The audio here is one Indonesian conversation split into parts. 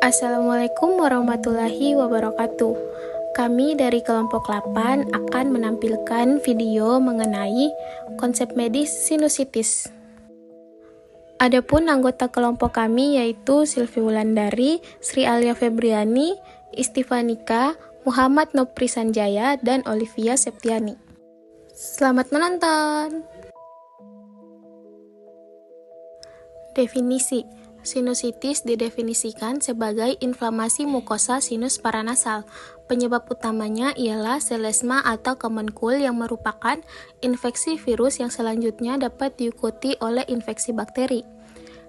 Assalamualaikum warahmatullahi wabarakatuh. Kami dari kelompok 8 akan menampilkan video mengenai konsep medis sinusitis. Adapun anggota kelompok kami yaitu Silvi Wulandari, Sri Alia Febriani, Istifanika, Muhammad Nopri Sanjaya, dan Olivia Septiani. Selamat menonton! Definisi: sinusitis didefinisikan sebagai inflamasi mukosa sinus paranasal. Penyebab utamanya ialah selesma atau common cold yang merupakan infeksi virus yang selanjutnya dapat diikuti oleh infeksi bakteri.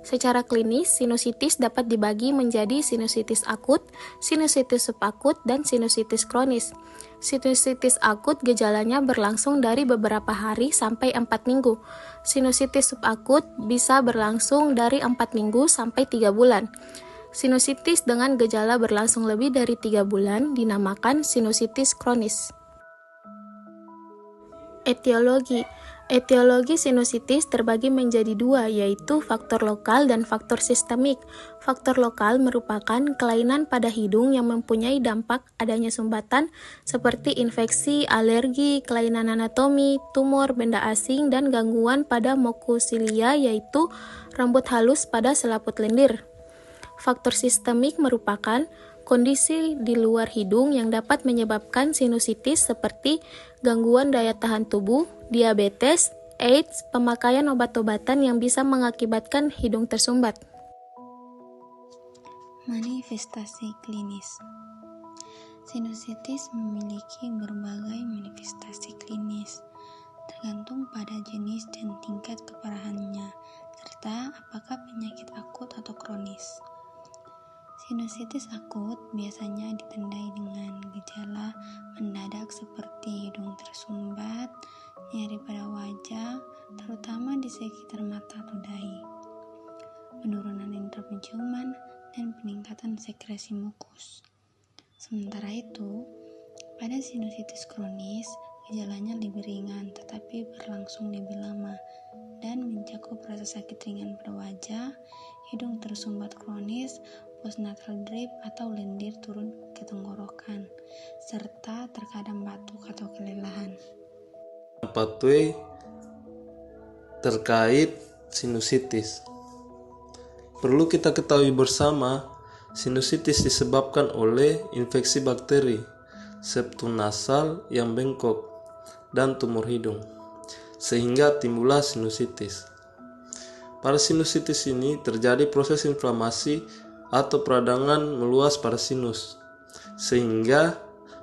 Secara klinis, sinusitis dapat dibagi menjadi sinusitis akut, sinusitis subakut, dan sinusitis kronis. Sinusitis akut gejalanya berlangsung dari beberapa hari sampai 4 minggu. Sinusitis subakut bisa berlangsung dari 4 minggu sampai 3 bulan. Sinusitis dengan gejala berlangsung lebih dari 3 bulan dinamakan sinusitis kronis. Etiologi sinusitis terbagi menjadi dua, yaitu faktor lokal dan faktor sistemik. Faktor lokal merupakan kelainan pada hidung yang mempunyai dampak adanya sumbatan seperti infeksi, alergi, kelainan anatomi, tumor, benda asing, dan gangguan pada mukosilia, yaitu rambut halus pada selaput lendir. Faktor sistemik merupakan kondisi di luar hidung yang dapat menyebabkan sinusitis seperti gangguan daya tahan tubuh, diabetes, AIDS, pemakaian obat-obatan yang bisa mengakibatkan hidung tersumbat. Manifestasi klinis. Sinusitis memiliki berbagai manifestasi klinis, tergantung pada jenis dan tingkat keparahannya, serta apakah penyakit akut atau kronis. Sinusitis akut biasanya ditandai dengan gejala mendadak seperti hidung tersumbat, nyeri pada wajah, terutama di sekitar mata atau dahi, penurunan indera penciuman, dan peningkatan sekresi mukus. Sementara itu, pada sinusitis kronis, gejalanya lebih ringan tetapi berlangsung lebih lama dan mencakup rasa sakit ringan pada wajah, hidung tersumbat kronis, postnatal drip atau lendir turun ke tenggorokan, serta terkadang batuk atau kelelahan. Pathway terkait sinusitis. Perlu kita ketahui bersama, sinusitis disebabkan oleh infeksi bakteri, septum nasal yang bengkok, dan tumor hidung, sehingga timbullah sinusitis. Pada sinusitis ini terjadi proses inflamasi atau peradangan meluas pada sinus, sehingga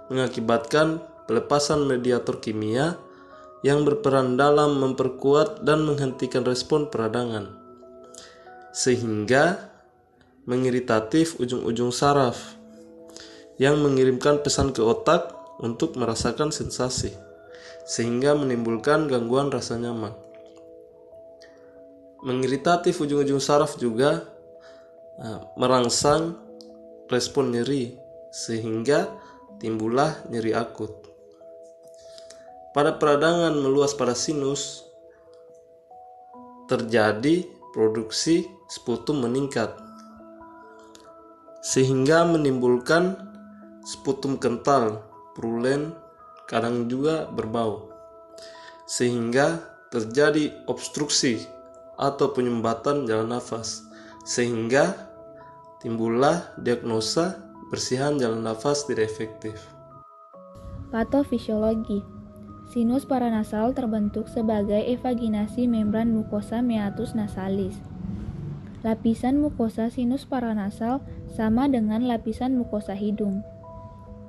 mengakibatkan pelepasan mediator kimia yang berperan dalam memperkuat dan menghentikan respon peradangan, sehingga mengiritatif ujung-ujung saraf yang mengirimkan pesan ke otak untuk merasakan sensasi, sehingga menimbulkan gangguan rasa nyaman. Mengiritatif ujung-ujung saraf juga merangsang respon nyeri, sehingga timbullah nyeri akut. Pada peradangan meluas pada sinus, terjadi produksi sputum meningkat, sehingga menimbulkan sputum kental, purulen, kadang juga berbau, sehingga terjadi obstruksi atau penyumbatan jalan nafas, sehingga timbullah diagnosa bersihan jalan nafas tidak efektif. Patofisiologi. Sinus paranasal terbentuk sebagai evaginasi membran mukosa meatus nasalis. Lapisan mukosa sinus paranasal sama dengan lapisan mukosa hidung.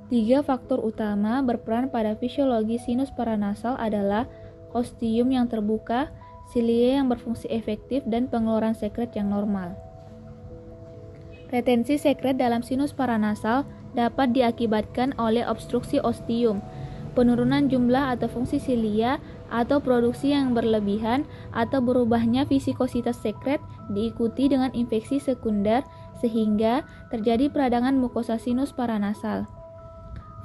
3 faktor utama berperan pada fisiologi sinus paranasal adalah ostium yang terbuka, silia yang berfungsi efektif, dan pengeluaran sekret yang normal. Retensi sekret dalam sinus paranasal dapat diakibatkan oleh obstruksi ostium, penurunan jumlah atau fungsi silia, atau produksi yang berlebihan, atau berubahnya visikositas sekret diikuti dengan infeksi sekunder sehingga terjadi peradangan mukosa sinus paranasal.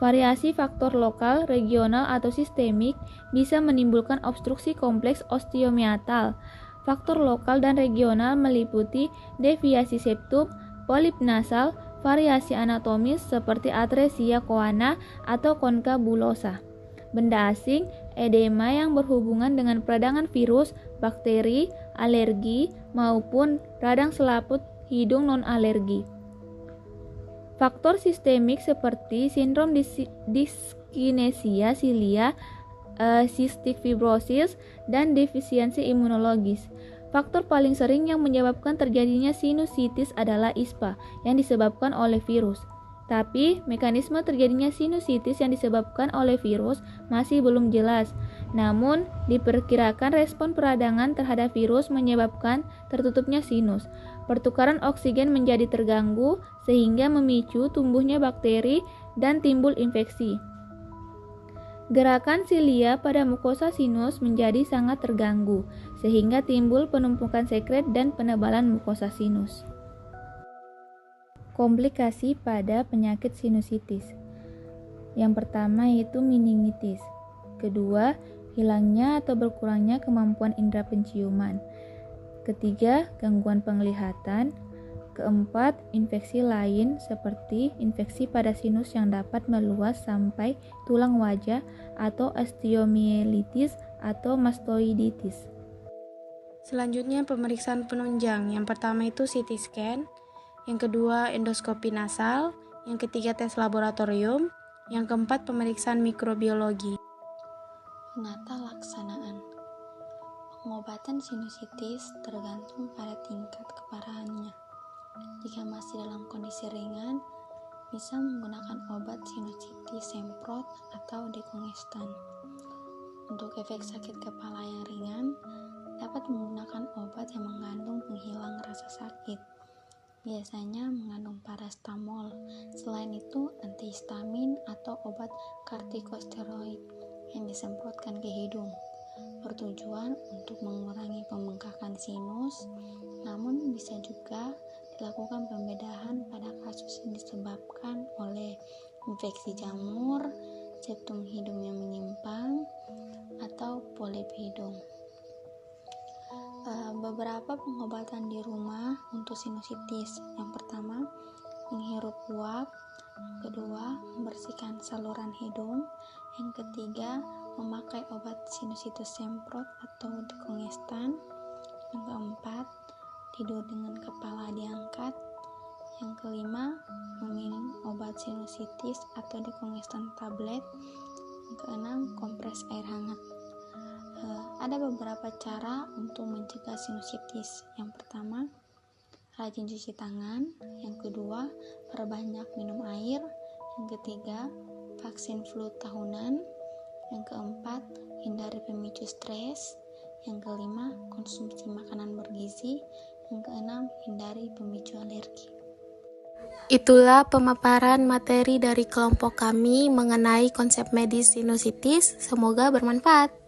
Variasi faktor lokal, regional, atau sistemik bisa menimbulkan obstruksi kompleks osteomiatal. Faktor lokal dan regional meliputi deviasi septum, polip nasal, variasi anatomis seperti atresia coana atau konkabulosa. Benda asing, edema yang berhubungan dengan peradangan virus, bakteri, alergi, maupun radang selaput hidung non-alergi. Faktor sistemik seperti sindrom diskinesia silia, cystic fibrosis, dan defisiensi imunologis. Faktor paling sering yang menyebabkan terjadinya sinusitis adalah ISPA yang disebabkan oleh virus. Tapi, mekanisme terjadinya sinusitis yang disebabkan oleh virus masih belum jelas. Namun, diperkirakan respon peradangan terhadap virus menyebabkan tertutupnya sinus. Pertukaran oksigen menjadi terganggu sehingga memicu tumbuhnya bakteri dan timbul infeksi. Gerakan silia pada mukosa sinus menjadi sangat terganggu, sehingga timbul penumpukan sekret dan penebalan mukosa sinus. Komplikasi pada penyakit sinusitis. Yang pertama yaitu meningitis. Kedua, hilangnya atau berkurangnya kemampuan indera penciuman. Ketiga, gangguan penglihatan. Keempat, infeksi lain seperti infeksi pada sinus yang dapat meluas sampai tulang wajah atau osteomielitis atau mastoiditis. Selanjutnya pemeriksaan penunjang. Yang pertama itu CT scan, yang kedua endoskopi nasal, yang ketiga tes laboratorium, yang keempat pemeriksaan mikrobiologi. Penata laksanaan. Pengobatan sinusitis tergantung pada tingkat keparahannya. Jika masih dalam kondisi ringan, bisa menggunakan obat sinusitis semprot atau dekongestan. Untuk efek sakit kepala yang ringan, dapat menggunakan obat yang mengandung penghilang rasa sakit. Biasanya mengandung parastamol. Selain itu, antihistamin atau obat kortikosteroid yang disemprotkan ke hidung. Bertujuan untuk mengurangi pembengkakan sinus, namun bisa juga dilakukan pembedahan pada kasus yang disebabkan oleh infeksi jamur, septum hidung yang menyimpang, atau polip hidung. Beberapa pengobatan di rumah untuk sinusitis. Yang pertama, menghirup uap. Kedua, membersihkan saluran hidung. Yang ketiga, memakai obat sinusitis semprot atau dekongestan. Yang keempat, tidur dengan kepala diangkat. Yang kelima, meminum obat sinusitis atau dekongestan tablet. Yang keenam, kompres air hangat. Ada beberapa cara untuk mencegah sinusitis. Yang pertama, rajin cuci tangan. Yang kedua, perbanyak minum air. Yang ketiga, vaksin flu tahunan. Yang keempat, hindari pemicu stres. Yang kelima, konsumsi makanan bergizi. Yang keenam, hindari pemicu alergi. Itulah pemaparan materi dari kelompok kami mengenai konsep medis sinusitis. Semoga bermanfaat.